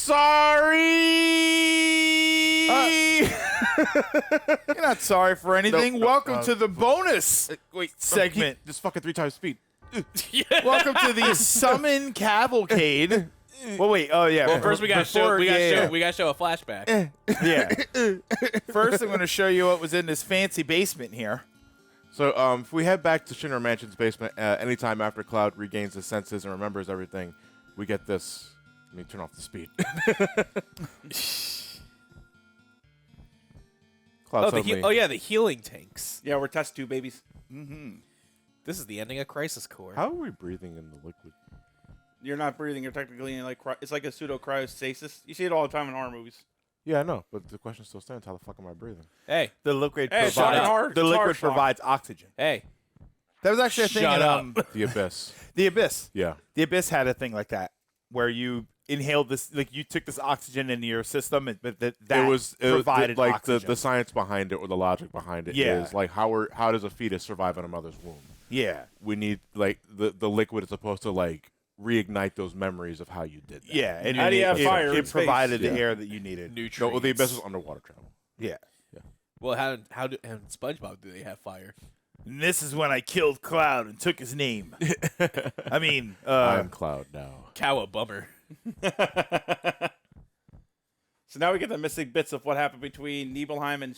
sorry. You're not sorry for anything. Welcome to the bonus segment. Just fucking 3 times speed. Welcome to the Summon Cavalcade. Well, wait. Oh, yeah. Well, first we got to show a flashback. Yeah. First, I'm going to show you what was in this fancy basement here. So, if we head back to Shinra Mansion's basement, anytime after Cloud regains his senses and remembers everything, we get this. Let me turn off the speed. Cloud the healing tanks. Yeah, we're test tube babies. This is the ending of Crisis Core. How are we breathing in the liquid? You're not breathing. You're technically in it's like a pseudo cryostasis. You see it all the time in horror movies. Yeah, I know, but the question still stands: how the fuck am I breathing? Hey, The liquid Hey, provides oxygen. hey. That was actually a thing Shut in The abyss. The Abyss. Yeah. The Abyss had a thing like that where you inhaled this, like you took this oxygen into your system, but that provided like oxygen. the science behind it or the logic behind it is like how does a fetus survive in a mother's womb? Yeah. We need like the liquid is supposed to like reignite those memories of how you did that. Yeah. And How do you have fire in It space? provided the Yeah. air that you needed. Nutrients. No, well, the abyss is underwater travel. Yeah. Well, how do and SpongeBob do they have fire? And this is when I killed Cloud and took his name. I mean, I'm Cloud now. Cowabummer. So now we get the missing bits of what happened between Nibelheim and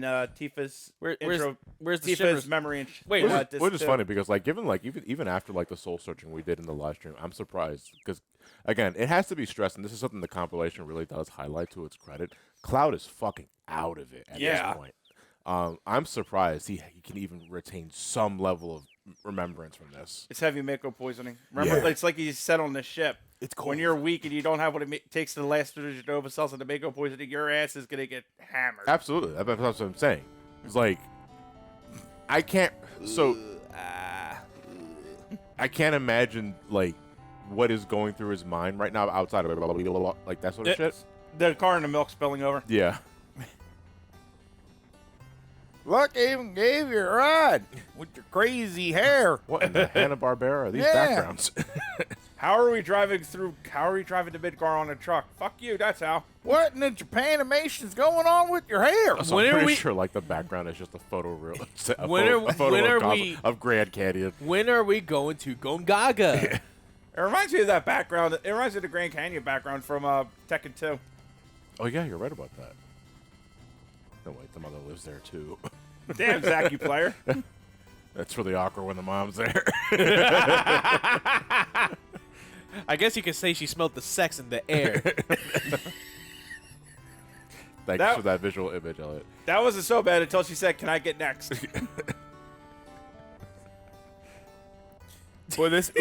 Tifa's Where's the Tifa's Shivers? memory. And Wait, Which is funny because like given like even after like the soul searching we did in the live stream, I'm surprised because again it has to be stressed, and this is something the compilation really does highlight to its credit. Cloud is fucking out of it at this point. I'm surprised he can even retain some level of remembrance from this. It's heavy Mako poisoning. Remember, Yeah. it's like he said on the ship. It's cold. When you're weak and you don't have what it takes to the last Nova cells and the Mako poisoning, your ass is gonna get hammered. Absolutely, that's what I'm saying. It's like I can't. So I can't imagine like what is going through his mind right now outside of like that sort of shit. The car and the milk spilling over. Yeah. Luck even gave you a ride with your crazy hair. What in the Hanna-Barbera are these Yeah. backgrounds? How are we driving to Midgar on a truck? Fuck you, that's how. What in the Japanimation's going on with your hair? So When I'm are pretty we- sure like the background is just a photo reel. When are we- of Grand Canyon? When are we going to Gongaga? It reminds me of that background. It reminds me of the Grand Canyon background from Tekken 2. Oh yeah, you're right about that. No wait, the mother lives there too. Damn, Zach, you player. That's really awkward when the mom's there. I guess you could say she smelled the sex in the air. Thanks for that visual image, Elliot. That wasn't so bad until she said, "Can I get next?" Boy, this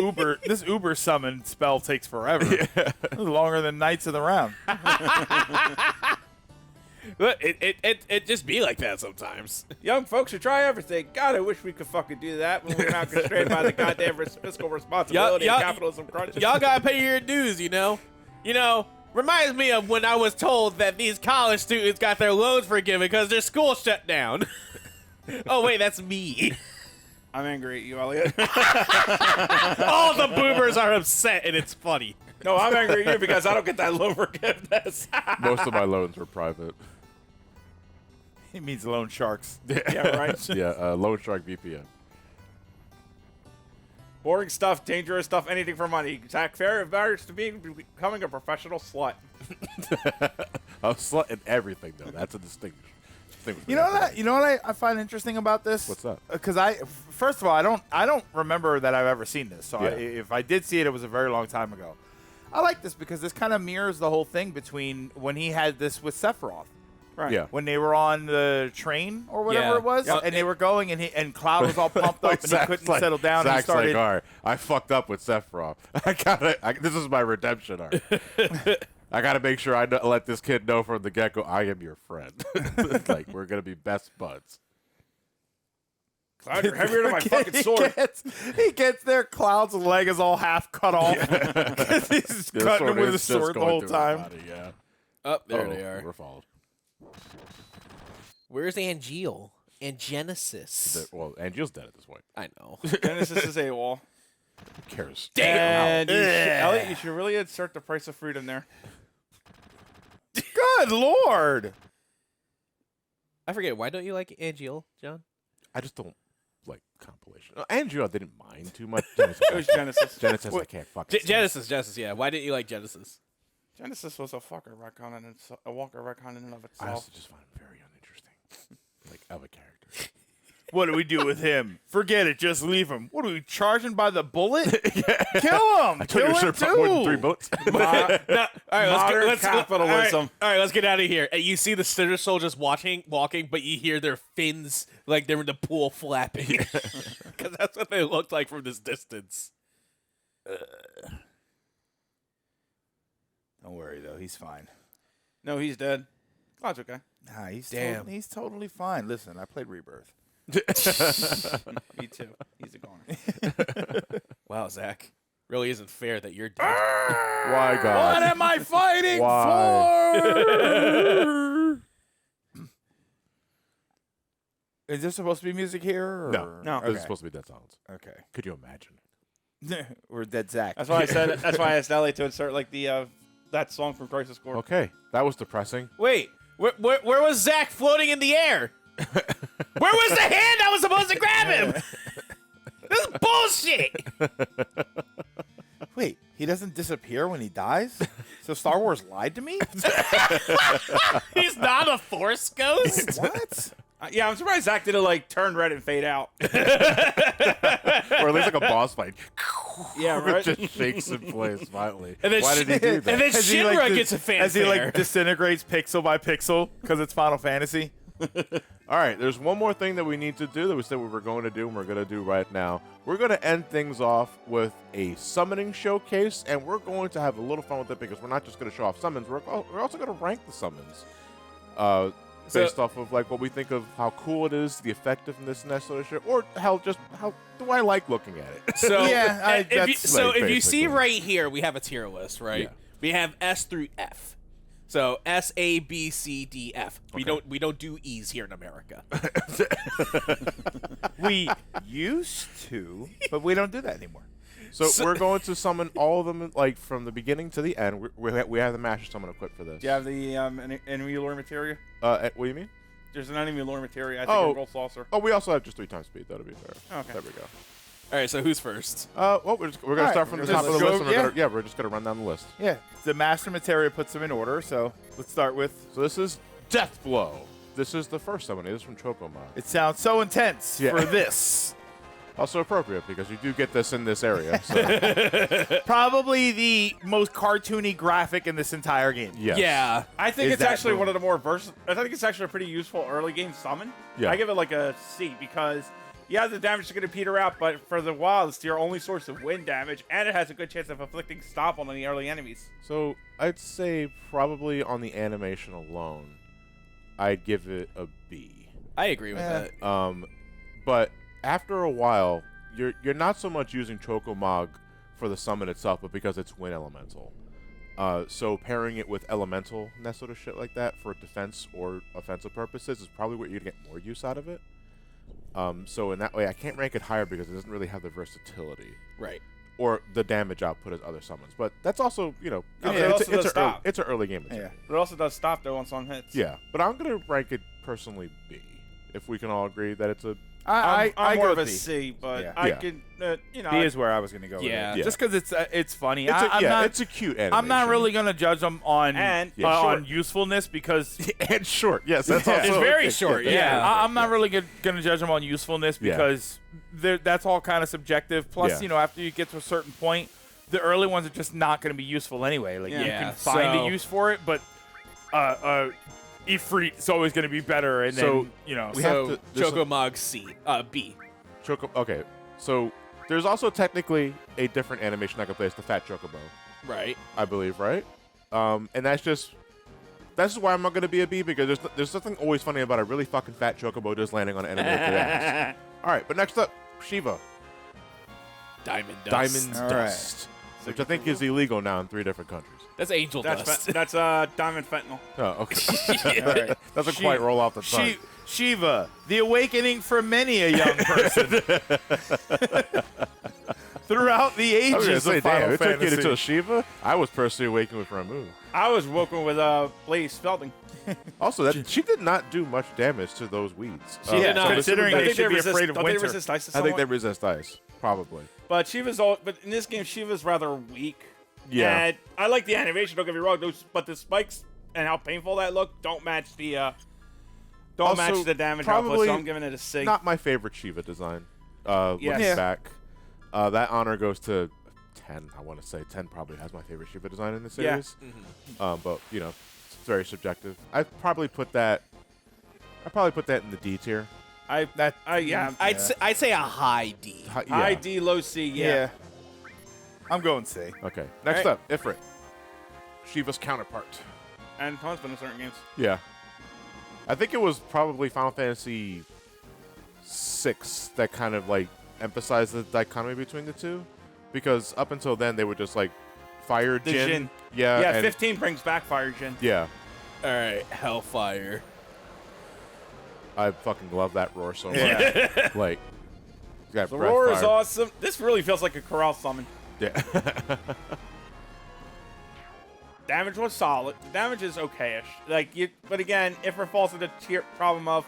Uber summon spell takes forever. It's longer than Knights of the Round. But it just be like that sometimes. Young folks should try everything. God, I wish we could fucking do that when we're not constrained by the goddamn fiscal responsibility and capitalism crunch. Y'all gotta pay your dues, you know? Reminds me of when I was told that these college students got their loans forgiven because their school shut down. Oh, wait, that's me. I'm angry at you, Elliot. All the boomers are upset, and it's funny. No, I'm angry at you because I don't get that loan forgiveness. Most of my loans were private. He means loan sharks. Yeah, right. Yeah, Loan Shark VPN. Boring stuff, dangerous stuff, anything for money. Zach Fair admires to becoming a professional slut. I'm slut in everything though. That's a distinction. You know what I find interesting about this? What's that? Because first of all, I don't remember that I've ever seen this. So Yeah. if I did see it, it was a very long time ago. I like this because this kind of mirrors the whole thing between when he had this with Sephiroth. Right. Yeah. When they were on the train or whatever Yeah. it was, Yeah. and they were going, and Cloud was all pumped up, and he couldn't settle down. And he Zach's started. like, all right, I fucked up with Sephiroth. This is my redemption arc. I gotta make sure I let this kid know from the get-go I am your friend. Like, we're gonna be best buds. Cloud, you're heavier than my fucking sword. He gets there. Cloud's leg is all half cut off. He's The cutting him with is a just sword the going whole through his time. body, yeah. Oh, there Uh-oh, they are. We're followed. Where's Angeal? And Genesis? Well, Angel's dead at this point. I know. Genesis is AWOL. Who cares? Damn. And Elliot, you should really insert the price of fruit in there. Good Lord. I forget. Why don't you like Angeal, John? I just don't like compilation. Andrew, I didn't mind too much. It was Genesis. Genesis, I can't fucking stand. Genesis, yeah. Why didn't you like Genesis? Genesis was a fucker retcon in a walker retcon in and of I itself. also just find him very uninteresting. Like, of a character. What do we do with him? Forget it. Just leave him. What are we charging by the bullet? Kill him. Kill him too. More than 3 bullets. No, all right, Modern let's capitalism. All right, let's get out of here. And you see the Cinder Soldiers walking, but you hear their fins like they're in the pool flapping. Because that's what they looked like from this distance. Don't worry though. He's fine. No, he's dead. Oh, it's okay. Nah, he's Damn. he's totally fine. Listen, I played Rebirth. Me too. He's a goner. Wow, Zach. Really isn't fair that you're dead. Why, God? What am I fighting Why? for? Is there supposed to be music here? Or? No. This Okay. is supposed to be dead silence. Okay. Could you imagine? We're dead Zach. That's why I said. That's why I asked Ellie to insert like the that song from Crisis Core. Okay, that was depressing. Wait, where was Zach floating in the air? Where was the hand that was supposed to grab him? This is bullshit. Wait, he doesn't disappear when he dies? So Star Wars lied to me? He's not a Force ghost. What? Yeah, I'm surprised Zach didn't like turn red and fade out. Or at least like a boss fight. Yeah, right. It just shakes in place violently. And then Why did he do that? And then As he, Shinra like, gets a fanfare. As he like disintegrates pixel by pixel because it's Final Fantasy. All right, there's one more thing that we need to do that we said we were going to do, and we're going to do right now. We're going to end things off with a summoning showcase, and we're going to have a little fun with it because we're not just going to show off summons. We're also going to rank the summons based off of like what we think of how cool it is, the effectiveness, and that sort of shit, or hell, just how do I like looking at it? So Yeah, if you see basically. right here, we have a tier list, right? Yeah. We have S through F. So S, A, B, C, D, F. We don't do E's here in America. We used to, but we don't do that anymore. So we're going to summon all of them like from the beginning to the end. We have the master summon equipped for this. Do you have the enemy lure materia? What do you mean? There's an enemy lure materia. I think Oh. in Gold Saucer. Oh, we also have just 3 times speed. That'll be fair. Okay. There we go. All right, so who's first? Well, we're going to right, start from the we're top of just the go- list. And yeah. we're just going to run down the list. Yeah, the Master Materia puts them in order, so let's start with... So this is Death Blow. This is the first summoning. This is from Chocomon. It sounds so intense Yeah. for this. Also appropriate because you do get this in this area. So. Probably the most cartoony graphic in this entire game. Yes. Yeah. I think Is it's that actually boom? one of the more versatile. I think it's actually a pretty useful early game summon. Yeah. I give it like a C because, yeah, the damage is going to peter out, but for the while, it's your only source of wind damage, and it has a good chance of inflicting stop on any early enemies. So I'd say probably on the animation alone, I'd give it a B. I agree with that. But after a while, you're not so much using Chocomog for the summon itself, but because it's Wind Elemental. So pairing it with Elemental and that sort of shit like that for defense or offensive purposes is probably where you're going to get more use out of it. So in that way, I can't rank it higher because it doesn't really have the versatility Right. or the damage output as other summons. But that's also, Yeah, it's an early game Yeah. material. But it also does stop, though, on some hits. Yeah, but I'm going to rank it personally B. If we can all agree that it's a... I'm I more go of a with B. C, but Yeah. I Yeah. can, B is where I was going to go Yeah. with it. Yeah. Just because it's funny. It's I'm yeah, not, it's a cute animation. I'm not really going to judge them on And- Yeah, on short. usefulness because... and short. Yes, that's Yeah. also It's very short, yeah. I'm not really going to judge them on usefulness Yeah. because that's all kind of subjective. Plus, Yeah. after you get to a certain point, the early ones are just not going to be useful anyway. Like you Yeah, can find so- a use for it, but Ifrit is always going to be better. And So, then we So have to- there's Chocomog C. B. Okay, so there's also technically a different animation I can play. It's the Fat Chocobo, Right. I believe, right? And that's why I'm not going to be a B because there's something always funny about a really fucking fat Chocobo just landing on an enemy with their ass. All right, but next up, Shiva. Diamond Dust. Diamond's All right. Dust, which I think is illegal now in 3 different countries. That's Angel Dust. That's Diamond Fentanyl. Oh, okay. All right. Doesn't quite roll off the tongue. Shiva, the awakening for many a young person. throughout the I was gonna ages say, of Final damn, it took you Fantasy. to Shiva. I was personally awakened with Ramuh. I was working with Blaze Felding. Also, that she did not do much damage to those weeds. She did not. Considering I they think should be resist, afraid of don't they winter. resist ice I think they somewhat? resist ice, probably. But in this game, Shiva's rather weak. Yeah. And I like the animation. Don't get me wrong. But the spikes and how painful that looked don't match the Also, match the damage output. probably So I'm giving it a C. Not my favorite Shiva design. Yes. Looking Yeah. back, that honor goes to 10. I want to say 10 probably has my favorite Shiva design in the Yeah. series. But you know, it's very subjective. I'd probably put that in the D tier. yeah. I'd say a high D. High D, low C. Yeah. I'm going C. Okay. Next All up, Ifrit. Shiva's counterpart. And husband in certain games. Yeah. I think it was probably Final Fantasy 6 that kind of like emphasized the dichotomy between the two, because up until then they were just like fire The Jin. Jin. Yeah. Yeah. and- 15 brings back Fire Jin. Yeah. All right, Hellfire. I fucking love that roar so much. Yeah. Like, got The breath roar is fire. awesome. This really feels like a corral summon. Yeah. Damage was solid. Damage is okayish. But again, if it falls into the problem of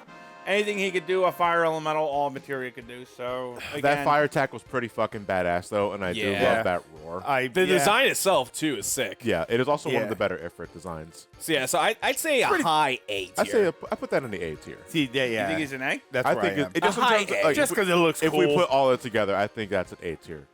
anything he could do, a fire elemental, all materia could do. So again, That fire attack was pretty fucking badass though, and I do Yeah. love that roar. The design itself too is sick. Yeah, it is also one Yeah. of the better Ifrit designs. So yeah, so I'd say a high A tier. I say I put that in the A tier. See, yeah, You yeah. think he's an A? That's I where think I am. it just in A high terms of, A. like, Just because it looks if cool. we put all it together, I think that's an A tier.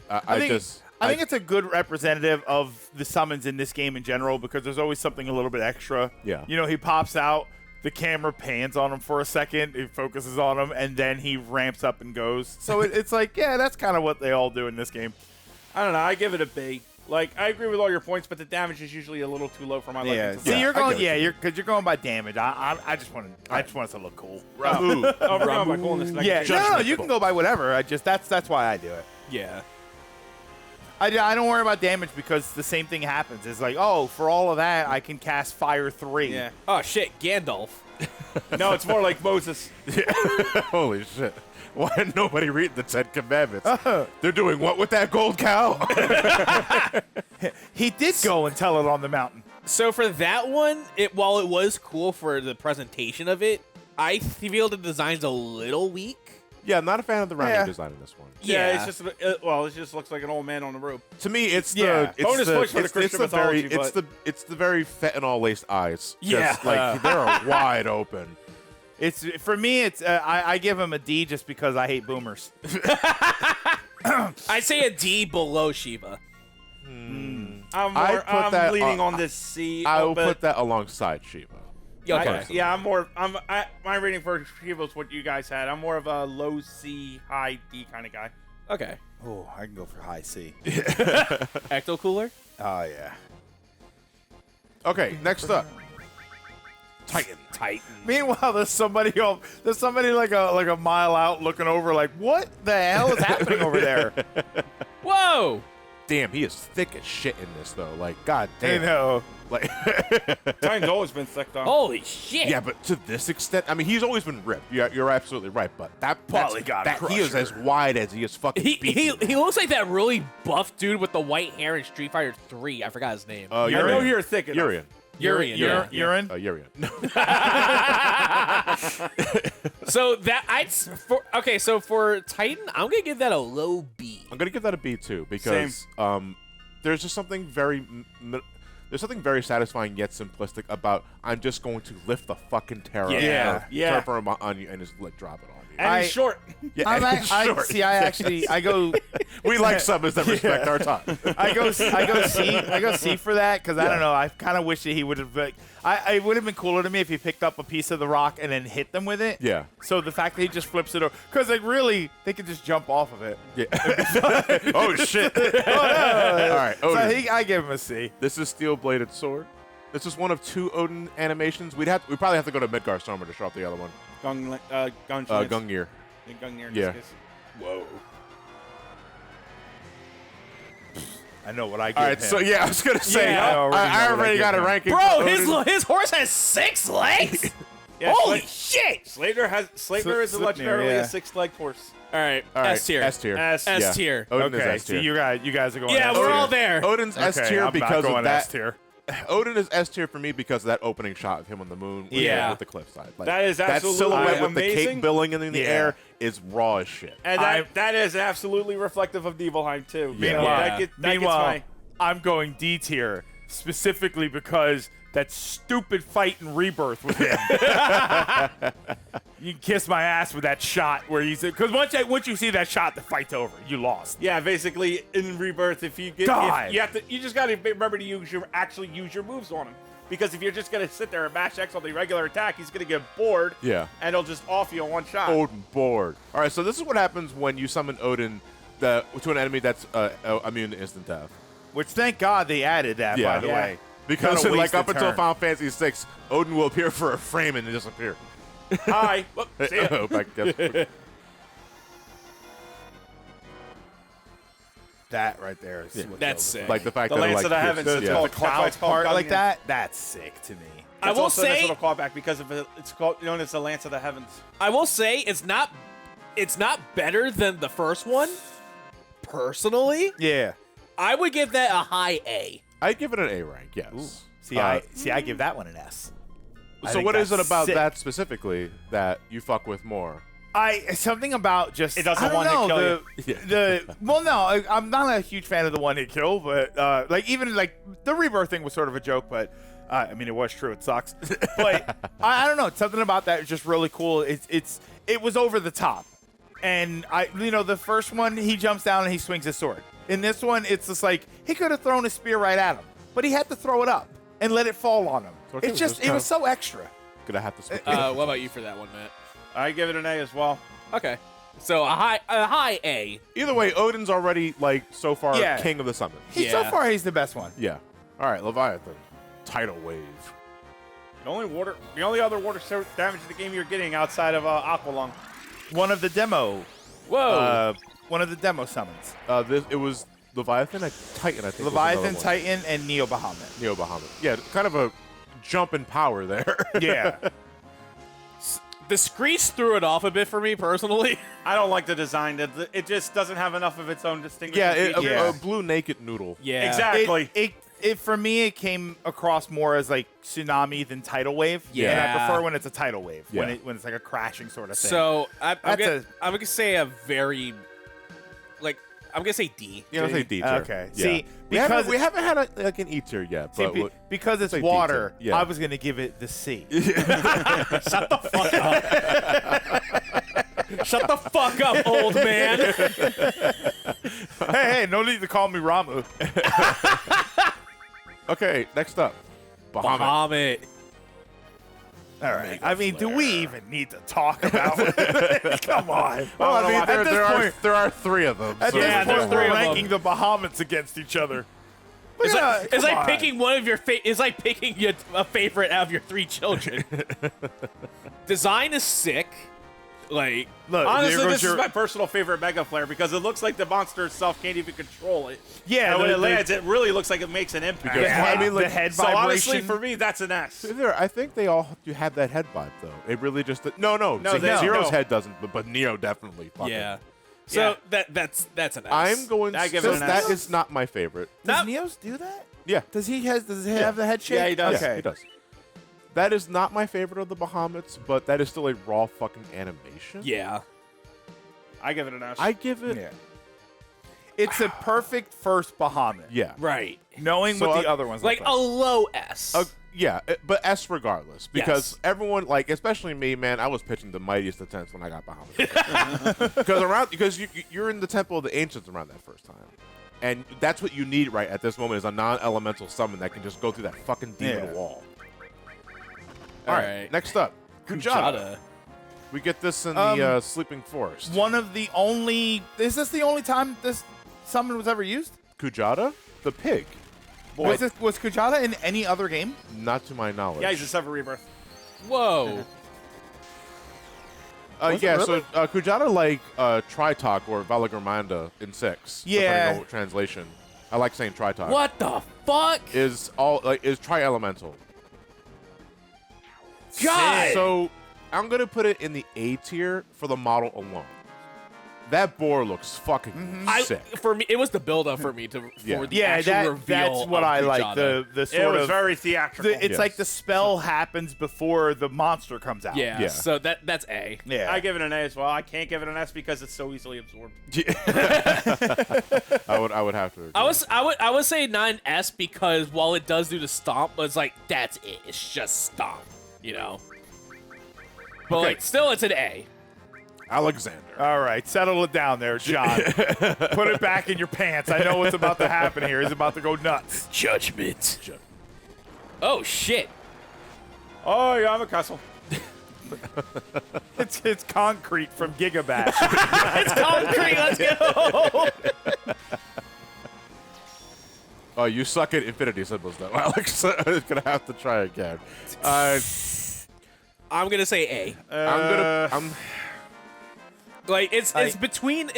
I think it's a good representative of the summons in this game in general, because there's always something a little bit extra. Yeah. You know, he pops out, the camera pans on him for a second, it focuses on him, and then he ramps up and goes. So it's like, yeah, that's kind of what they all do in this game. I don't know. I give it a B. Like, I agree with all your points, but the damage is usually a little too low for my liking. See, Yeah, you're I going, get what because you're going by damage. I just want it to look cool. Ramuh. Oh, we're going by coolness. and I Yeah, can no, change it. you can go by whatever. That's why I do it. Yeah. I don't worry about damage because the same thing happens. It's like, oh, for all of that, I can cast Fire 3. Yeah. Oh shit, Gandalf. No, it's more like Moses. Holy shit. Why did nobody read the 10 Commandments? They're doing what with that gold cow? He did go and tell it on the mountain. So for that one, while it was cool for the presentation of it, I feel the design's a little weak. Yeah, I'm not a fan of the Ramuh Yeah. design in this one. Yeah, Yeah. it's just it just looks like an old man on the roof. To me, it's the Yeah. it's Bonus the, points for the it's, Christian it's the very mythology, it's the very fentanyl laced eyes. Yeah. Just, like they're wide open. It's for me. It's I give him a D just because I hate boomers. I'd say a D below Shiva. I'm leaning on this C. I will but put that alongside Shiva. Okay. my rating for Shiva is what you guys had. I'm more of a low C, high D kind of guy. Okay. Oh, I can go for high C. Ecto Cooler? Oh yeah. Okay, next up, Titan. Meanwhile, there's somebody like a mile out looking over, like, what the hell is happening over there? Whoa! Damn, he is thick as shit in this though. Like, god I damn. know. Like, Titan's always been thick though. Holy shit! yeah, but to this extent, I mean, he's always been ripped. You're absolutely right. But Polygon he is as wide as he is fucking. He beefy. looks like that really buff dude with the white hair in Street Fighter 3. I forgot his name. I know Urian. you're thick enough. Urian. Urian. Yeah. Urine. Urian. No. So so for Titan, I'm gonna give that a low B. I'm gonna give that a B too because there's just something there's something very satisfying yet simplistic about I'm just going to lift the fucking terror Yeah. on you and just like drop it on you. And he's short. Yeah, I short. go. We like summons that respect our time. I go C for that because I don't know. I kind of wish that he would have. It would have been cooler to me if he picked up a piece of the rock and then hit them with it. Yeah. So the fact that he just flips it over, because they could just jump off of it. Yeah. Oh shit! All right, So Odin. I give him a C. This is steel-bladed sword. This is one of 2 Odin animations. We probably have to go to Midgar Stormer to show off the other one. Gungnir. Gungnir. Yeah. Whoa. I know what I give All right, him. so yeah, I was gonna say Yeah, I already know I what I already give got a him. ranking. Bro, for Odin. his horse has 6 legs. Yeah, Holy shit! Slater is Slipnir, legendarily yeah. a 6-legged horse. All right, All right, S tier. S tier. S. S Yeah. tier. Odin is Okay, S so tier. you guys are going. Yeah, S we're tier. all there. Odin's S Okay, tier I'm because not going of that. S tier. Odin is S tier for me because of that opening shot of him on the moon with, Yeah. with the cliffside. Like, That is absolutely that silhouette with the amazing. cape billowing in the Yeah. air is raw as shit. And I'm- that is absolutely reflective of Nibelheim too. Yeah. So that gets Meanwhile, my. I'm going D tier specifically because that stupid fight in Rebirth with him. You can kiss my ass with that shot where he's because once you see that shot, the fight's over. You lost. Yeah, basically in Rebirth, if you get, God. if you just gotta remember to actually use your moves on him. Because if you're just gonna sit there and mash X on the regular attack, he's gonna get bored. Yeah. And he'll just off you in one shot. Odin bored. All right, so this is what happens when you summon Odin to an enemy that's immune to instant death. Which thank God they added that, Yeah. by the Yeah. way. Because Kinda like up wasted until turn. Final Fantasy VI, Odin will appear for a frame and then disappear. Hi. Whoop, see ya. Oh, I guess- That right there is what That's killed it. sick. like the fact The that it, Lance like, of the gives- Heavens. The, It's yeah. called the cloud Cloud part like Gungan. that, that's sick to me. I It's will also a nice say, little callback because of it's called known as the Lance of the Heavens. I will say, it's not better than the first one. Personally, Yeah. I would give that a high A. I'd give it an A rank, yes. See, I give that one an S. I So think what is it that's about sick. that specifically that you fuck with more? Something about just It doesn't I don't one-hit know, kill the well no I'm not a huge fan of the one hit kill, but like even like the Rebirth thing was sort of a joke, but I mean it was true, it sucks, but I don't know, something about that is just really cool. It was over the top, and the first one he jumps down and he swings his sword. In this one it's just like he could have thrown a spear right at him, but he had to throw it up and let it fall on him. So okay, It's just just it was so extra. Gonna have to split. What about you for that one, Matt? I give it an A as well. Okay, so a high A. Either way, Odin's already like so far Yeah. king of the summon. So Yeah. far he's the best one. Yeah. All right, Leviathan, tidal wave. The only other water damage in the game you're getting outside of Aqualung. One of the demo Whoa. one of the demo summons. It was Leviathan and Titan, I think. Leviathan, was another one. Titan, and Neo Bahamut. Neo Bahamut. Yeah, kind of a jump in power there. Yeah. The Screech threw it off a bit for me personally. I don't like the design. It just doesn't have enough of its own distinguishing yeah, features. Yeah. a blue naked noodle. Yeah, Exactly. It for me it came across more as like tsunami than tidal wave. And I Yeah. prefer when it's a tidal wave. Yeah. When it's like a crashing sort of thing. So I'm That's gonna say a very, I'm gonna say D. Yeah, I'll say D tier. Okay. Yeah. See, we haven't, because we haven't had like an E tier yet, see, but because it's say D water, tier. Yeah. I was gonna give it the C. Shut the fuck up. Shut the fuck up, old man. hey, no need to call me Ramu. okay, next up, Bahamut. Bahamut. All right. I mean, do we even need to talk about it? Come on. Well, I mean, at this point, there are three of them. at so- Yeah, this there's point, three we're of them. ranking the Bahamuts against each other. It's Yeah, like, it's come like on. picking one of your it's like picking a favorite out of your three children. Design is sick. Like, Look, Honestly, there goes this is your- my personal favorite Mega Flare because it looks like the monster itself can't even control it. Yeah, and when the- it lands, it really looks like it makes an impact. Because- the head, I mean, like, the head So vibration. honestly, for me, that's an S. I think they all do have that head vibe though. It really just no. See, they- Zero's no. head doesn't, but Neo definitely. fucking- yeah. So Yeah. that's an S. I'm going. I give it since an that S. is not my favorite. does Neos do that? Yeah, Does he have the head shake? Yeah, he does. yeah, Okay. he does. That is not my favorite of the Bahamuts, but that is still a raw fucking animation. Yeah. I give it an S. I give it. Yeah. It's a perfect first Bahamut. Yeah. Right. Knowing So what the I- other ones Like look a low S. Yeah, but S regardless, because Yes. everyone, like, especially me, man, I was pitching the mightiest of tents when I got Bahamut. Because you're in the Temple of the Ancients around that first time. And that's what you need right at this moment is a non-elemental summon that can just go through that fucking demon Yeah. wall. All All right, right. next up, Kujata. Kujata. We get this in the Sleeping Forest. One of the only. Is this the only time this summon was ever used? Kujata, the pig. Was Kujata in any other game? Not to my knowledge. yeah, he's a Sever Rebirth. Whoa. Was it yeah, really? so Kujata like Tritalk or Valagramanda in 6. Yeah. Depending on what translation. I like saying Tritalk. What the fuck? Is tri-elemental. God. So I'm gonna put it in the A tier for the model alone. That boar looks fucking sick. For me, it was the build-up for me for the Yeah, actual reveal. that's what of I like. Kujata. The It sort was of very theatrical. it's Yes. like the spell happens before the monster comes out. Yeah, Yeah. so that's A. Yeah. I give it an A as well. I can't give it an S because it's so easily absorbed. I would have to. Agree. I would say 9S because while it does do the stomp, but it's like that's it. It's just stomp, you know. But like still, it's an A. Alexander. All right, settle it down there, John. Put it back in your pants. I know what's about to happen here. He's about to go nuts. Judgment. Oh shit. Oh, yeah, I'm a castle. It's concrete from Gigabash. It's concrete. Let's go. Oh, you suck at infinity symbols, though, Alex. I'm gonna have to try again. I'm gonna say A. I'm Like it's between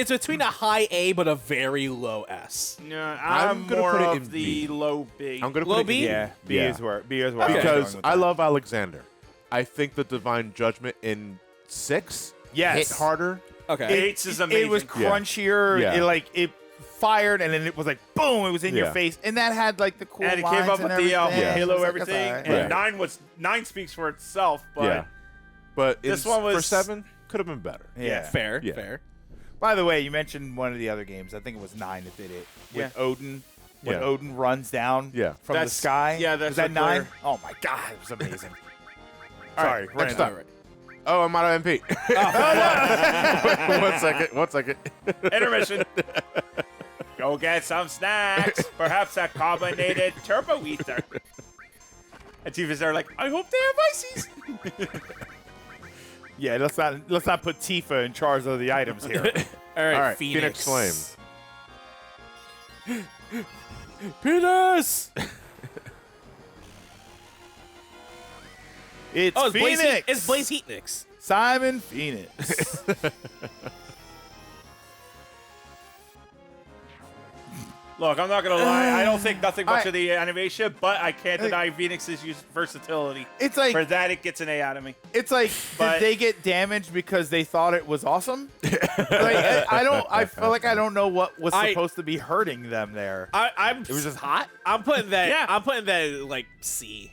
a high A but a very low S. No, I'm I'm gonna more put it of in the B. low B. I'm gonna Low put it B? in Yeah, B Yeah. is where I'm going because with I that. love Alexander. I think the Divine Judgment in 6 Yes. hit harder. Okay. Eights is amazing. It was crunchier. Yeah. It fired, and then it was like boom. It was in your Yeah. face, and that had like the cool and it lines came up and with the everything. Yeah. Halo It was like, everything. that's all And right. nine speaks for itself, but Yeah, but This in, one was- for 7 could have been better. Yeah. Fair. Yeah. Fair. By the way, you mentioned one of the other games. I think it was 9 that did it with Odin. When Yeah. Odin runs down Yeah. from the That's- sky. yeah, that's was that a 9? clear- Oh my god, it was amazing. All Sorry, right, next Brandon. up. Oh, I'm out of MP. One second. intermission. Go get some snacks. Perhaps a carbonated turbo ether. And TV's there like, I hope they have ices. Yeah, let's not put Tifa in charge of the items here. All right. All right, Phoenix. Flame. Penis. It's Oh, it's Phoenix. It's Blaze Heatnix. Simon Phoenix. Look, I'm not going to lie. I don't think nothing much I- of the animation, but I can't deny Phoenix's versatility. It's like For that, it gets an A out of me. It's like, But- did they get damaged because they thought it was awesome? I feel like I don't know what was supposed to be hurting them there. I'm It was just hot. I'm putting that. Yeah. I'm putting that like C.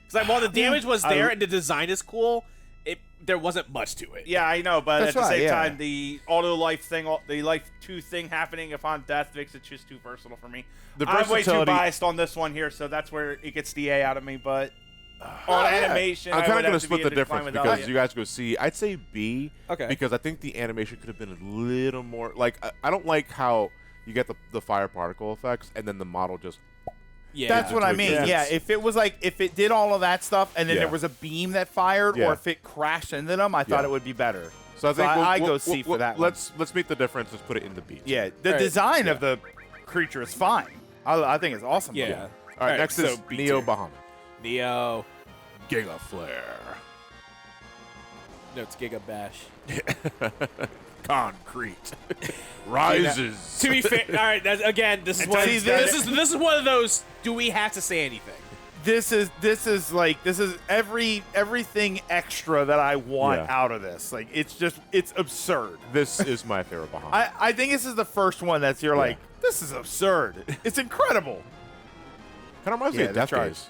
Because like while the damage was there and the design is cool, there wasn't much to it. Yeah, I know, but That's at the right, same yeah. time, the auto life thing, the life 2 thing happening upon death makes it just too versatile for me. The I'm way too versatility- biased on this one here, so that's where it gets the A out of me. But on animation, I'm I kind would of have going to to split be the in decline difference with because Elliot. you guys go C. I'd say B. Okay. Because I think the animation could have been a little more like I don't like how you get the fire particle effects and then the model just Yeah. That's what I mean. Yeah. Yeah, if it was like if it did all of that stuff and then Yeah. there was a beam that fired, Yeah. or if it crashed into them, I thought Yeah. it would be better. So I think I go C for that one. Let's meet the difference. Let's put it in the B. Yeah, the All right. design of the creature is fine. I think it's awesome. Yeah. looking. All right. Next so is B Neo tier. Bahamut. Neo. Giga Flare. No, it's Giga Bash. Concrete. Rises. To be fair, all right. Again, this is Until one. he's This is one of those. Do we have to say anything? This is everything extra that I want Yeah. out of this. Like it's absurd. This is my favorite Bahamut. I think this is the first one that's you're like, this is absurd. It's incredible. Kind of reminds me Yeah, of the Death charge. Days.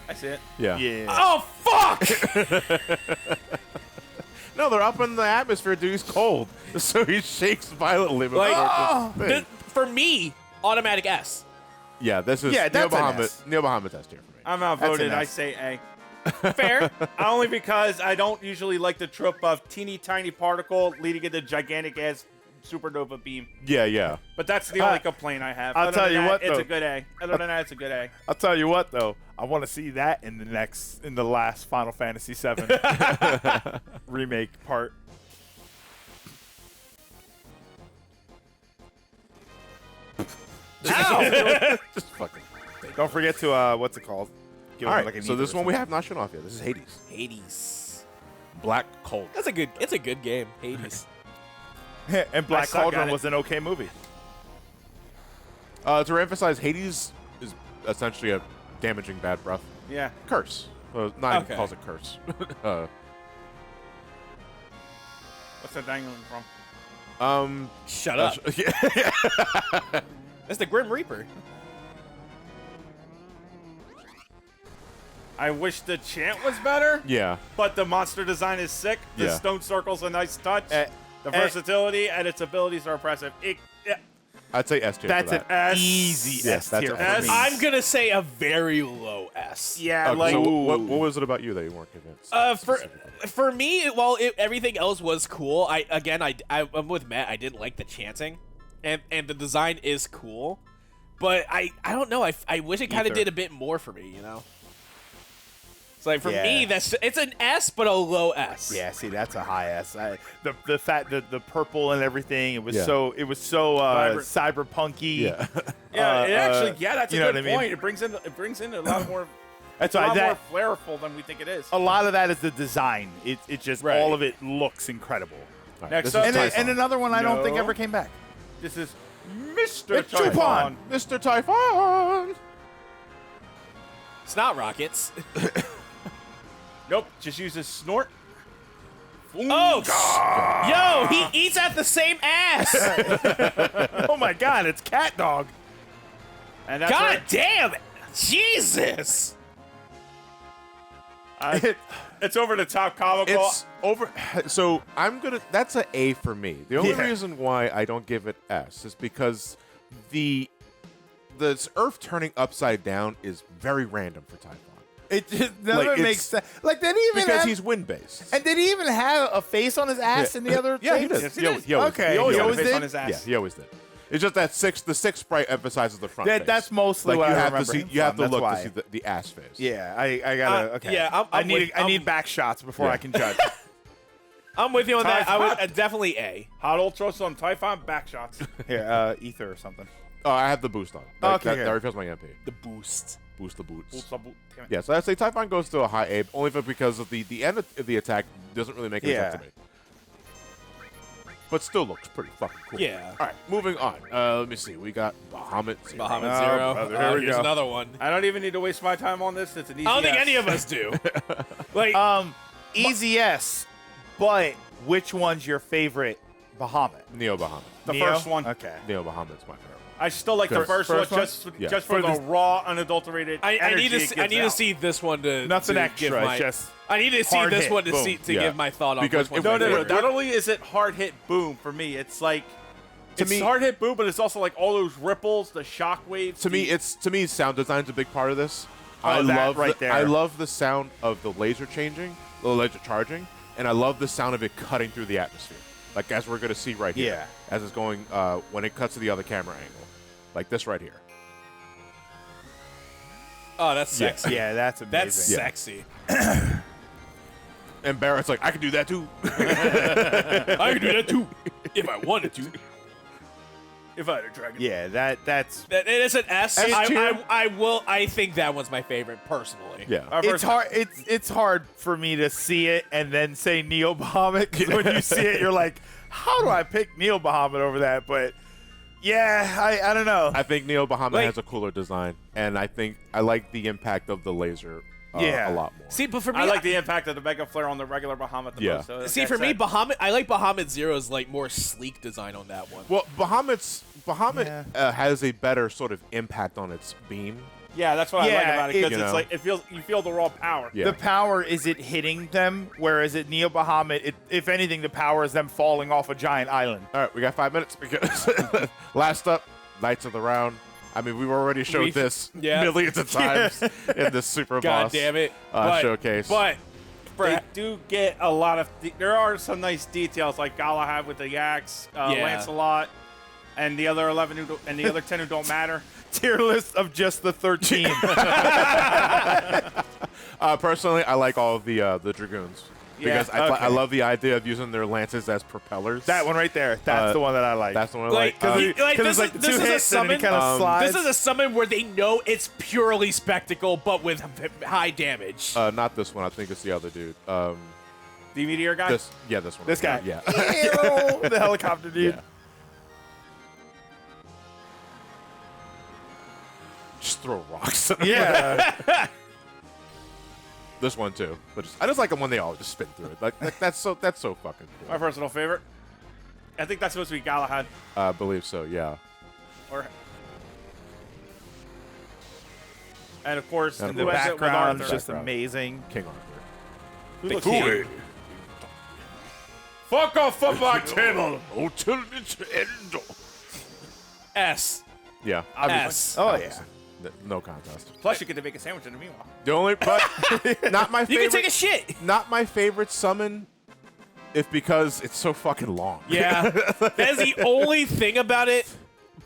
I see it. Yeah. Yeah. Oh fuck! No, they're up in the atmosphere, dude. He's cold. So he shakes violently. before Like, this thing. For me, automatic S. Yeah, this is Yeah, Neo that's an Bahamut. S. Neo Bahamut test here for me. I'm That's outvoted. an I S. say Fair. A. Only because I don't usually like the trope of teeny tiny particle leading into gigantic ass supernova beam. Yeah. But that's the only complaint I have. I'll Other tell than you that, what, it's though. a good A. Other than that, it's a good A. I'll tell you what though, I want to see that in the last Final Fantasy VII remake part. Just fucking. Don't forget to what's it called? Give All it right. like an So ether this or one we have not shown off yet. This is Hades. Hades. Black Cold. That's a good. It's a good game. Hades. something. And Black suck at Cauldron it. was an okay movie. To reemphasize, Hades is essentially a damaging bad breath Yeah. curse. Nine Okay. calls it curse. What's that dangling from? Shut up. Yeah. That's the Grim Reaper. I wish the chant was better. Yeah. But the monster design is sick. The Yeah. stone circle's a nice touch. The versatility and its abilities are impressive. I'd say S tier. That's for an that. easy Yes, S that's tier a for S. me. I'm gonna say a very low S. Yeah, Okay, like so what was it about you that you weren't convinced? For me, while everything else was cool, I'm with Matt. I didn't like the chanting, and the design is cool, but I don't know. I wish it kind of Ether. did a bit more for me. You know. It's like for me, Yeah. it's an S, but a low S. Yeah, see, that's a high S. The fact that the purple and everything, it was Yeah. so cyberpunky. Yeah. that's a you know good what I mean? point. It brings in a lot more. That's a why lot that more flairful than we think it is. a lot of that is the design. It just Right. all of it looks incrable. All right, Next this up- is And, Typhon. and another one I don't think No. ever came back. This is Mr. It's Typhon. Mr. Typhon. It's not rockets. Nope, just uses snort. Oh, yo, he eats at the same ass. Oh my God, it's Cat Dog. And that's God right. damn it, Jesus. It's over the top comical. It's over. So that's an A for me. The only Yeah. reason why I don't give it S is because the Earth turning upside down is very random for Typhon. It just none Like, of it makes it's- sense. Like, did he even Because have, he's wind based. and did he even have a face on his ass in the other? Yeah, he things? did. Yes, he He did. always- he always Okay, did. he always Got a face did? on his ass. Yeah, he always did. It's just that the sixth sprite emphasizes the front. face. That's mostly like what you I have remember to see. him You have from, to that's look why. to see the ass face. Yeah, I gotta. Okay. yeah, I need back shots before Yeah. I can judge. I'm with you on that. I would Typhon. definitely A. Hot Ultros on Typhon back shots. Here, ether or something. Oh, I have the boost on. Okay, that good. refills my MP. The boost. Boost the boots. Damn it. Yeah, so I'd say Typhon goes to a high A, only because of the end of the attack doesn't really make any Yeah. sense to me. But still looks pretty fucking cool. Yeah. All right, moving on. Let me see. We got Bahamut. Zero. Bahamut Oh, Zero. brother, here we Here's go. another one. I don't even need to waste my time on this. It's an easy I don't think S. any of us do. Like, Easy S, but which one's your favorite Bahamut? Neo Bahamut. The Neo? first one. Okay. Neo Bahamut's my favorite. I still like the Good. first First one, one? Yeah. just for For the the- raw, unadulterated I need energy to it see, I gives need to out. see this one to Nothing to extra, give my, just I need to see hard this hit, one to boom. see to Yeah. give my thought on Because which if- one's No, my no, no. favorite. Not only is it hard hit boom for me, it's like it's me- hard hit boom, but it's also like all those ripples, the shock waves. To me, sound design's a big part of this. Oh, I that love right there. I love the sound of the laser changing, the laser charging, and I love the sound of it cutting through the atmosphere. Like as we're gonna see right here, Yeah. as it's going when it cuts to the other camera angle, like this right here. Oh, that's sexy. Yeah, that's amazing. That's Yeah. sexy. And Barrett's like, I can do that too. I could do that too if I wanted to. If I had a dragon. Yeah, that's. That it is an S. S tier? I think that one's my favorite personally. Yeah. Our It's first- hard. It's hard for me to see it and then say Neo Bahamut because when you see it, you're like, how do I pick Neo Bahamut over that? But yeah, I don't know. I think Neo Bahamut Like- has a cooler design, and I think I like the impact of the laser Yeah. a lot more. See, but for me, I like the impact of the Mega Flare on the regular Bahamut the Yeah. most. So see that's for me, it. Bahamut. I like Bahamut Zero's like more sleek design on that one. Well, Bahamut Yeah. has a better sort of impact on its beam. Yeah, that's what I like Yeah, about it it- because you it's know. like you feel the raw power. Yeah. The power is it hitting them, whereas at Neo Bahamut, if anything, the power is them falling off a giant island. All right, we got 5 minutes because last up, Knights of the Round. I mean, we've already showed this yeah. millions of times in this Super God Boss damn it! showcase. But They do get a lot of. There are some nice details like Galahad with the axe, Yeah. Lancelot, and the other 11 and the other 10 who don't matter. Tier list of just the 13. Personally, I like all of the Dragoons because Yeah, okay. I love the idea of using their lances as propellers. That one right there. That's the one that I like. That's the one I like, like. this, like the this two is a hits and then summon. it kind of slides. This is a summon where they know it's purely spectacle, but with high damage. Not this one. I think it's the other dude. The meteor guy. This one. This guy. Yeah. Ew, the helicopter dude. Yeah. Just throw rocks. At him. Yeah. This one too, but I just like them when they all just spin through it. Like that's so fucking cool. My personal favorite. I think that's supposed to be Galahad. I believe so. Yeah. And of course, And The of course. background is Arthur. just amazing. King Arthur. Who looks king. cool. Fuck off of my table. Until its end. S. Yeah. S. Oh, obviously. No contest. Plus, you get to make a sandwich in the meanwhile. The only, but not my You favorite. can take a shit. Not my favorite summon, if because it's so fucking long. Yeah. That's the only thing about it.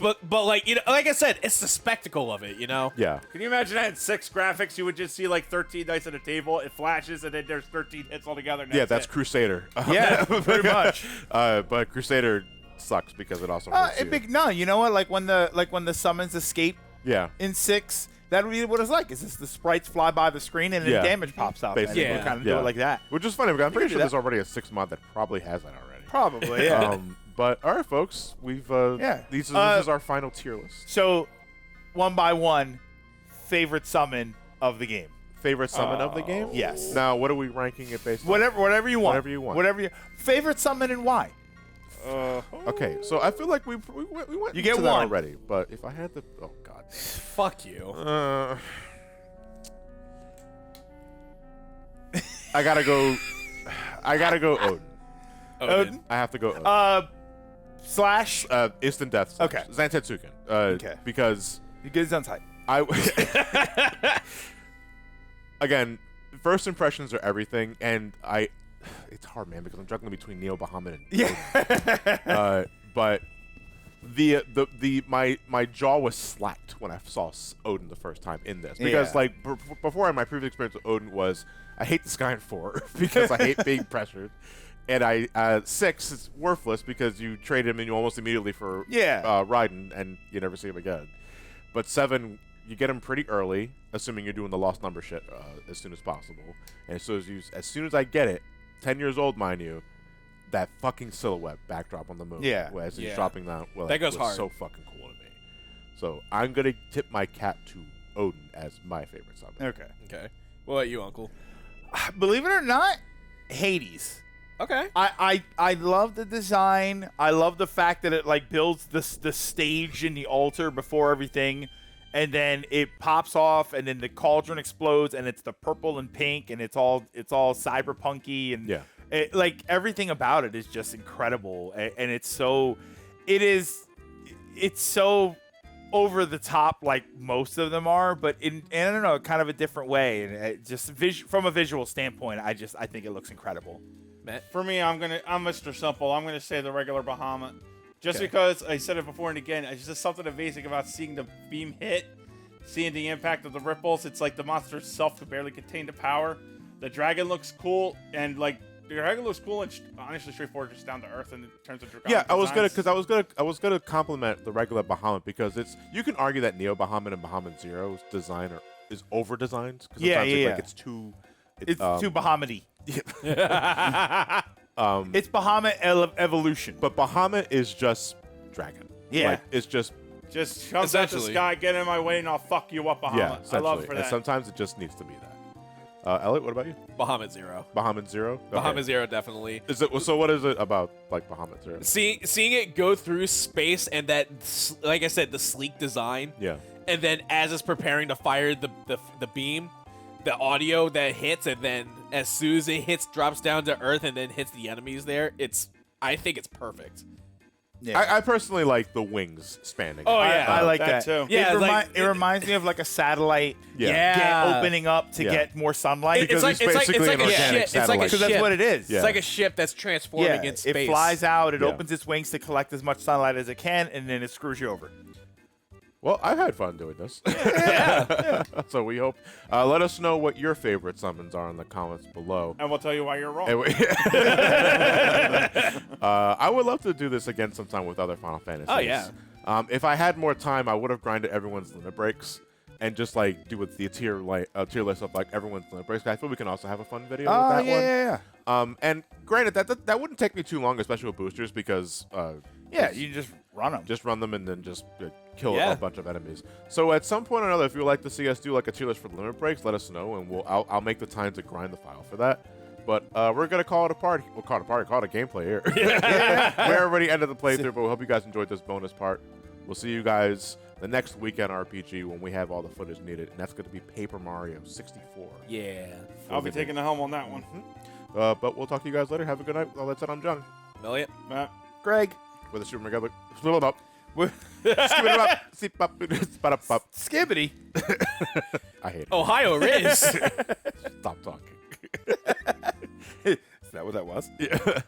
But like, you know, like I said, it's the spectacle of it, you know? Yeah. Can you imagine that in 6 graphics? You would just see like 13 dice at a table. It flashes, and then there's 13 hits altogether. And Yeah, that's it. Crusader. Yeah, pretty much. But Crusader sucks because it also hurts you. No, you know what? Like when the summons escape Yeah. in 6, that would be what it's like. Is just the sprites fly by the screen and Yeah. then damage pops up. Basically. And Yeah. we'll kind of do it like that. Which is funny because I'm pretty do sure that. there's already a 6 mod that probably has that already. Probably, yeah. But all right, folks, we've Yeah. This is our final tier list. So, one by one, favorite summon of the game. Favorite summon of the game? Yes. Now, what are we ranking it based on? Whatever you want. Whatever you want. Whatever you favorite summon and why. Okay, so I feel like we went You get into that one. already, but if I had to, oh god, Fuck you. I gotta go Odin. Odin? I have to go Odin. Slash. Instant death. Okay. Zantetsuken. Okay. Because You get his on tight. again, first impressions are everything, and it's hard, man, because I'm juggling between Neo Bahamut and Yeah. but my jaw was slacked when I saw Odin the first time in this because Yeah. like before my previous experience with Odin was I hate the Sky in 4 because I hate being pressured, and 6 is worthless because you trade him and you almost immediately for Raiden and you never see him again. But 7, you get him pretty early, assuming you're doing the lost number shit as soon as possible, and as soon as I get it, 10 years old, mind you. That fucking silhouette backdrop on the moon. Yeah. As he's Yeah. dropping down. Well, That goes was hard. so fucking cool to me. So I'm going to tip my cap to Odin as my favorite summon. Okay. Okay. What about you, Uncle? Believe it or not, Hades. Okay. I love the design. I love the fact that it like builds the stage and the altar before everything, and then it pops off, and then the cauldron explodes, and it's the purple and pink, and it's all cyberpunky, and Yeah. like everything about it is just incredible, and it's so over the top like most of them are, but in I don't know, kind of a different way, and it just from a visual standpoint, I think it looks incredible. Matt? For me, I'm Mr. Simple. I'm gonna say the regular Bahamut, just Okay. because I said it before and again. It's just something amazing about seeing the beam hit, seeing the impact of the ripples. It's like the monster itself could barely contain the power. The dragon looks cool, and like the dragon looks cool and honestly straightforward, just down to earth in terms of dragonic Yeah, I was designs. gonna compliment the regular Bahamut because you can argue that Neo Bahamut and Bahamut Zero's design is over designed. Yeah. It's too. It's too Bahamut-y. It's Bahamut evolution. But Bahamut is just dragon. Yeah. Like, it's just Just comes out the Essentially. sky, get in my way, and I'll fuck you up, Bahamut. yeah. I love Essentially. it for And that. sometimes it just needs to be that. Elliot, what about you? Bahamut Zero. Bahamut Zero. Okay. Bahamut Zero, definitely. Is it so? What is it about like Bahamut Zero? Seeing it go through space and that, like I said, the sleek design. Yeah. And then as it's preparing to fire the beam, the audio that hits, and then as soon as it hits, drops down to Earth and then hits the enemies there. I think it's perfect. Yeah. I personally like the wings spanning. Oh, yeah. I like that that too. Yeah, it reminds me of like a satellite Yeah. opening up to Yeah. get more sunlight. Because it's it's like basically an an organic ship. It's like a satellite. Because that's ship. what it is. Yeah. It's like a ship that's transforming in space. It flies out, it Yeah. opens its wings to collect as much sunlight as it can, and then it screws you over. Well, I've had fun doing this. So we hope. Let us know what your favorite summons are in the comments below. And we'll tell you why you're wrong. And I would love to do this again sometime with other Final Fantasies. Oh, yeah. If I had more time, I would have grinded everyone's limit breaks and just like do the tier list of like everyone's limit breaks. I feel we can also have a fun video with that one. Yeah. And granted, that wouldn't take me too long, especially with boosters, because Yeah, you just run them. just run them and then just kill Yeah. a bunch of enemies. So at some point or another, if you would like to see us do like a tier list for limit breaks, let us know, and I'll make the time to grind the file for that. But we're gonna call it a party. We'll call it a party. Call it a gameplay here. We already ended the playthrough, but we hope you guys enjoyed this bonus part. We'll see you guys the next weekend RPG when we have all the footage needed, and that's gonna be Paper Mario 64. Yeah. I'll be taking the helm on that one. But we'll talk to you guys later. Have a good night. Well, that's it. I'm John. Elliot. Matt. Greg. With a Super Mega. Split it up. Skip it up. Zip up. Spot up. Up. Skibbity. I hate it. Ohio Riz. Stop talking. Is that what that was? Yeah.